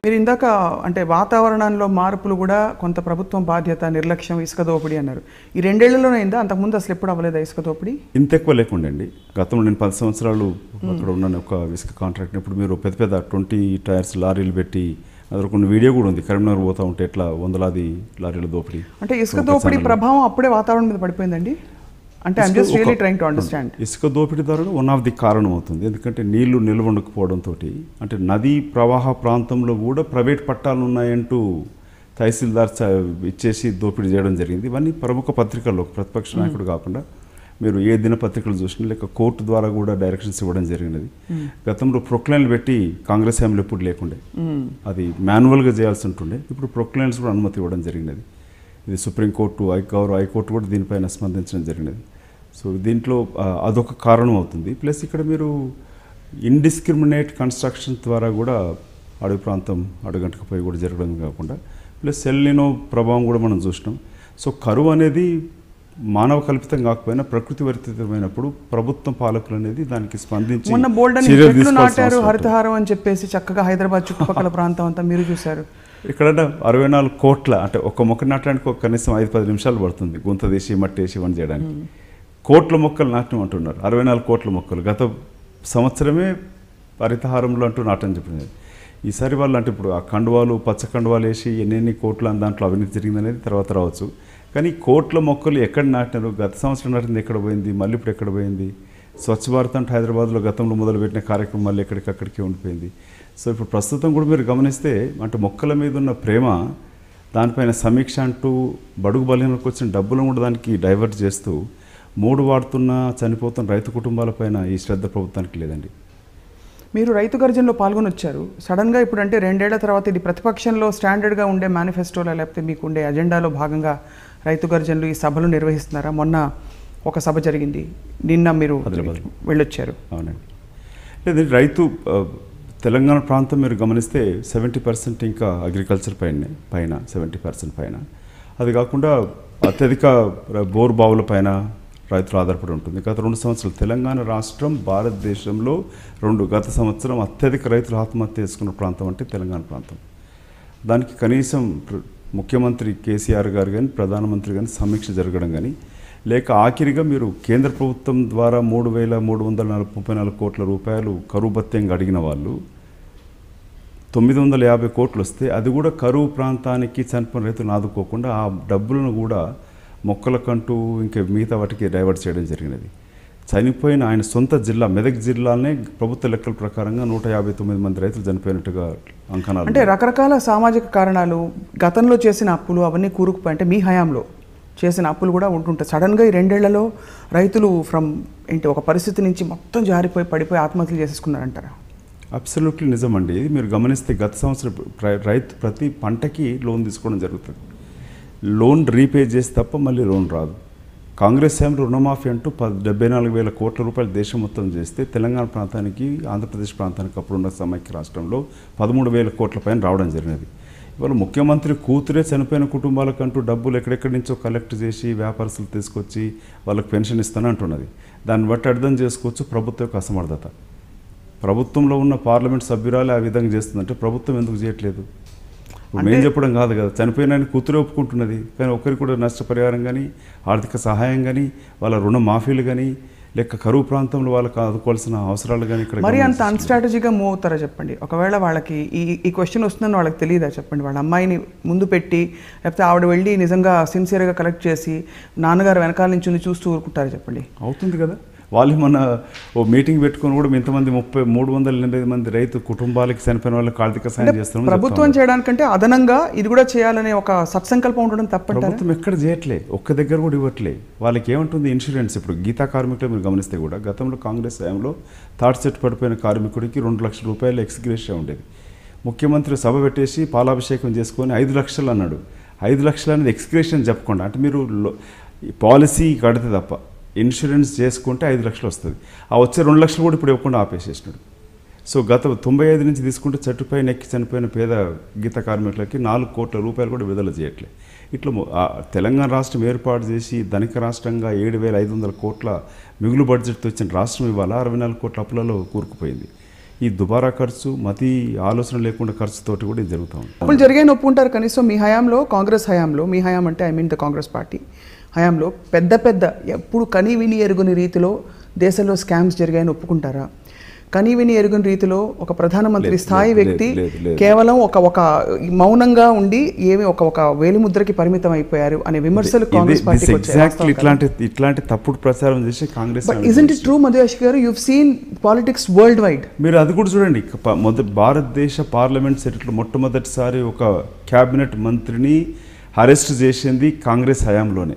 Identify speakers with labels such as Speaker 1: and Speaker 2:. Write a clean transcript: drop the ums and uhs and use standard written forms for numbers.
Speaker 1: మీరు ఇందాక అంటే వాతావరణంలో మార్పులు కూడా కొంత ప్రభుత్వం బాధ్యత, నిర్లక్ష్యం, ఇసుక దోపిడీ అన్నారు. ఈ 2 ఏళ్లలోనే అయిందా? అంతకుముందు అసలు ఎప్పుడు అవ్వలేదా ఇసుక దోపిడీ?
Speaker 2: ఇంత ఎక్కువ లేకుండండి. గతంలో నేను 10 సంవత్సరాలు అక్కడ ఉన్నాను ఒక ఇసుక కాంట్రాక్ట్. ఇప్పుడు మీరు పెద్ద పెద్ద 20 టైర్స్ లారీలు పెట్టి అక్కడ కొన్ని వీడియో కూడా ఉంది. కరీంనగర్ పోతా ఉంటే ఎట్లా వందలాది లారీల దోపిడీ.
Speaker 1: అంటే ఇసుక దోపిడీ ప్రభావం అప్పుడే వాతావరణం మీద పడిపోయిందండి. అంటే I'm just really trying to understand.
Speaker 2: ఇసుక దోపిడీ ద్వారా వన్ ఆఫ్ ది కారణం అవుతుంది. ఎందుకంటే నీళ్లు నిల్వ ఉండకపోవడంతో, అంటే నదీ ప్రవాహ ప్రాంతంలో కూడా ప్రైవేట్ పట్టాలు ఉన్నాయంటూ తహసీల్దార్ ఇచ్చేసి దోపిడీ చేయడం జరిగింది. ఇవన్నీ ప్రముఖ పత్రికల్లో ప్రతిపక్ష నాయకుడు కాకుండా మీరు ఏ దినపత్రికలు చూసినా లేక కోర్టు ద్వారా కూడా డైరెక్షన్స్ ఇవ్వడం జరిగినది. గతంలో ప్రొక్లైన్లు పెట్టి కాంగ్రెస్ హయాంలో ఎప్పుడు లేకుండే, అది మాన్యువల్గా చేయాల్సి ఉంటుండే. ఇప్పుడు ప్రొక్లైన్స్ కూడా అనుమతి ఇవ్వడం జరిగినది. ఇది సుప్రీంకోర్టు, హైకోర్టు కూడా దీనిపైన స్పందించడం జరిగినది. సో దీంట్లో అదొక కారణం అవుతుంది. ప్లస్ ఇక్కడ మీరు ఇండిస్క్రిమినేట్ కన్స్ట్రక్షన్ ద్వారా కూడా అడవి ప్రాంతం అడుగంటకపోయి కూడా జరగడం కాకుండా ప్లస్ ఎల్నినో ప్రభావం కూడా మనం చూసినాం. సో కరువు అనేది మానవ కల్పితం కాకపోయినా ప్రకృతి వర్తితమైనప్పుడు ప్రభుత్వం పాలకులు అనేది దానికి స్పందించి
Speaker 1: నాటారు హరితహారం అని చెప్పేసి చక్కగా హైదరాబాద్ చుట్టుపక్కల ప్రాంతం అంతా మీరు చూశారు.
Speaker 2: ఇక్కడ 64 కోట్ల అంటే ఒక మొక్క నాటడానికి కనీసం 5-10 నిమిషాలు పడుతుంది. గుంత తీసి మట్టేసి వన్ చేయడానికి. కోట్ల మొక్కలు నాటడం అంటున్నారు. 64 కోట్ల మొక్కలు గత సంవత్సరమే హరితహారంలో అంటూ నాటని చెప్పింది. ఈసారి వాళ్ళు అంటే ఇప్పుడు ఆ కండువాలు పచ్చ కండువాలు వేసి ఎన్ని కోట్ల దాంట్లో అవినీతి జరిగిందనేది తర్వాత రావచ్చు. కానీ కోట్ల మొక్కలు ఎక్కడ నాటినారు, గత సంవత్సరం నాటింది ఎక్కడ పోయింది, మళ్ళీ ఇప్పుడు ఎక్కడ పోయింది? స్వచ్ఛ భారత్ అంటే హైదరాబాద్లో గతంలో మొదలుపెట్టిన కార్యక్రమం మళ్ళీ ఎక్కడికక్కడికే ఉండిపోయింది. సో ఇప్పుడు ప్రస్తుతం కూడా మీరు గమనిస్తే అంటే మొక్కల మీద ఉన్న ప్రేమ, దానిపైన సమీక్ష అంటూ బడుగు బలహీనకు వచ్చిన డబ్బులను కూడా దానికి డైవర్ట్ చేస్తూ 3 వాడుతున్న చనిపోతున్న రైతు కుటుంబాలపైన ఈ శ్రద్ధ ప్రభుత్వానికి లేదండి.
Speaker 1: మీరు రైతు గర్జనలో పాల్గొని వచ్చారు. సడన్గా ఇప్పుడు అంటే 2 ఏళ్ల తర్వాత ఇది ప్రతిపక్షంలో స్టాండర్డ్గా ఉండే మేనిఫెస్టోలో లేకపోతే మీకు ఉండే అజెండాలో భాగంగా రైతు గర్జనలు ఈ సభలు నిర్వహిస్తున్నారా? మొన్న ఒక సభ జరిగింది, నిన్న మీరు వెళ్ళొచ్చారు.
Speaker 2: అవునండి. లేదు, రైతు తెలంగాణ ప్రాంతం మీరు గమనిస్తే 70% ఇంకా అగ్రికల్చర్ పైన 70% పైన. అది కాకుండా అత్యధిక బోర్ బావుల పైన రైతులు ఆధారపడి ఉంటుంది. గత 2 సంవత్సరాలు తెలంగాణ రాష్ట్రం భారతదేశంలో గత సంవత్సరం అత్యధిక రైతులు ఆత్మహత్య చేసుకున్న ప్రాంతం అంటే తెలంగాణ ప్రాంతం. దానికి కనీసం ముఖ్యమంత్రి కేసీఆర్ గారు కానీ ప్రధానమంత్రి కానీ సమీక్ష జరగడం కానీ, లేక ఆఖరిగా మీరు కేంద్ర ప్రభుత్వం ద్వారా 3,334 కోట్ల రూపాయలు కరువు భత్యంగా అడిగిన వాళ్ళు 950 కోట్లు వస్తే అది కూడా కరువు ప్రాంతానికి చనిపోయిన రైతులను ఆదుకోకుండా ఆ డబ్బులను కూడా మొక్కలకంటూ ఇంకా మిగతా వాటికి డైవర్ట్ చేయడం జరిగినది. చనిపోయిన ఆయన సొంత జిల్లా మెదక్ జిల్లానే ప్రభుత్వ లెక్కల ప్రకారంగా 159 మంది రైతులు చనిపోయినట్టుగా అంకణాలు.
Speaker 1: అంటే రకరకాల సామాజిక కారణాలు, గతంలో చేసిన అప్పులు అవన్నీ కూరుకుపోయి అంటే మీ హయాంలో చేసిన అప్పులు కూడా ఉంటుంటాయి. సడన్గా ఈ 2 ఏళ్లలో రైతులు ఒక పరిస్థితి నుంచి మొత్తం జారిపోయి పడిపోయి ఆత్మహత్యలు చేసేసుకున్నారంటారా?
Speaker 2: అబ్సల్యూట్లీ నిజమండి. ఇది మీరు గమనిస్తే గత సంవత్సరం రైతు ప్రతి పంటకి లోన్ తీసుకోవడం జరుగుతుంది. లోన్ రీపే చేసి తప్ప మళ్ళీ లోన్ రాదు. కాంగ్రెస్ హయాంలో రుణమాఫీ అంటూ 74,000 కోట్ల రూపాయలు దేశం మొత్తం చేస్తే తెలంగాణ ప్రాంతానికి, ఆంధ్రప్రదేశ్ ప్రాంతానికి అప్పుడున్న సమైక్య రాష్ట్రంలో 13,000 కోట్ల పైన రావడం జరిగినది. ఇవాళ ముఖ్యమంత్రి కూతురే చనిపోయిన కుటుంబాలకంటూ డబ్బులు ఎక్కడెక్కడి నుంచో కలెక్ట్ చేసి వ్యాపారస్తులు తీసుకొచ్చి వాళ్ళకి పెన్షన్ ఇస్తాను అంటున్నది. దాన్ని బట్టి అర్థం చేసుకోవచ్చు ప్రభుత్వం యొక్క అసమర్థత. ప్రభుత్వంలో ఉన్న పార్లమెంట్ సభ్యురాలే ఆ విధంగా చేస్తుందంటే ప్రభుత్వం ఎందుకు చేయట్లేదు? మేము చెప్పడం కాదు కదా, చనిపోయిన కూతురే ఒప్పుకుంటున్నది. కానీ ఒకరికి కూడా నష్టపరిహారం కానీ, ఆర్థిక సహాయం కానీ, వాళ్ళ రుణ మాఫీలు కానీ, లేక కరువు ప్రాంతంలో వాళ్ళకి ఆదుకోవాల్సిన అవసరాలు కానీ ఇక్కడ
Speaker 1: మరి అంత అన్స్ట్రాటజీగా మూవ్ అవుతారా చెప్పండి? ఒకవేళ వాళ్ళకి ఈ క్వశ్చన్ వస్తుందని వాళ్ళకి తెలియదా చెప్పండి? వాళ్ళ అమ్మాయిని ముందు పెట్టి లేకపోతే ఆవిడ వెళ్ళి నిజంగా సిన్సియర్గా కలెక్ట్ చేసి నాన్నగారు వెనకాల నుంచి చూస్తూ ఊరుకుంటారా చెప్పండి?
Speaker 2: అవుతుంది కదా. వాళ్ళు మన ఓ మీటింగ్ పెట్టుకొని కూడా ఇంతమంది 380 మంది రైతు కుటుంబాలకి చనిపోయిన వాళ్ళకి ఆర్థిక సాయం చేస్తున్నాం.
Speaker 1: ప్రభుత్వం చేయడానికంటే అదనంగా ఇది కూడా చేయాలనే ఒక సత్సంకల్పం ఉండడం తప్పంటారా?
Speaker 2: ప్రభుత్వం ఎక్కడ చేయట్లే, ఒక్క దగ్గర కూడా ఇవ్వట్లే. వాళ్ళకి ఏమంటుంది ఇన్సూరెన్స్. ఇప్పుడు గీతా కార్మికులు మీరు గమనిస్తే కూడా గతంలో కాంగ్రెస్ హయాంలో తాటి చెట్టు పడిపోయిన కార్మికుడికి 2 లక్షల రూపాయలు ఎక్స్గ్రేషియా ఉండేది. ముఖ్యమంత్రి సభ పెట్టేసి పాలాభిషేకం చేసుకొని 5 లక్షలు అన్నాడు. 5 లక్షలు అనేది ఎక్స్గ్రేషన్ చెప్పకుండా, అంటే మీరు పాలసీ కడితే తప్ప ఇన్సూరెన్స్ చేసుకుంటే 5 లక్షలు వస్తుంది. ఆ వచ్చే 2 లక్షలు కూడా ఇప్పుడు ఇవ్వకుండా ఆపేసేసినాడు. సో గత 95 నుంచి తీసుకుంటే చెట్టుపై నెక్కి చనిపోయిన పేద గీత కార్మికులకి 4 కోట్ల రూపాయలు కూడా విడుదల చేయట్లే. ఇట్లా తెలంగాణ రాష్ట్రం ఏర్పాటు చేసి ధనిక రాష్ట్రంగా 7,500 కోట్ల మిగులు బడ్జెట్తో వచ్చిన రాష్ట్రం ఇవాళ 64 కోట్ల అప్పులలో కూరుకుపోయింది. ఈ దుబారా ఖర్చు మతి ఆలోచన లేకుండా ఖర్చుతోటి కూడా ఇది జరుగుతూ ఉంది.
Speaker 1: అప్పుడు జరిగాయని ఒప్పుకుంటారు కనీసం మీ హయాంలో, కాంగ్రెస్ హయాంలో, మీ హయాం అంటే I mean the Congress party హయాంలో పెద్ద పెద్ద ఎప్పుడు కని విని ఎరుగుని రీతిలో దేశంలో స్కామ్స్ జరిగాయని ఒప్పుకుంటారా? కని విని ఎరుగుని రీతిలో ఒక ప్రధానమంత్రి స్థాయి వ్యక్తి కేవలం ఒక మౌనంగా ఉండి ఏమి ఒక వేలిముద్రకి పరిమితం అయిపోయారు అనే విమర్శలు కాంగ్రెస్ పార్టీకి వచ్చాయి.
Speaker 2: ఇట్లాంటి తప్పుడు ప్రచారం చేసి Congress.
Speaker 1: But isn't it true Madhu Yash గారు? You've seen politics worldwide.
Speaker 2: మీరు అది కూడా చూడండి. భారతదేశ పార్లమెంట్ సెక్రటరీ మొట్టమొదటిసారి ఒక క్యాబినెట్ మంత్రిని అరెస్ట్ చేసింది కాంగ్రెస్ హయాంలోనే.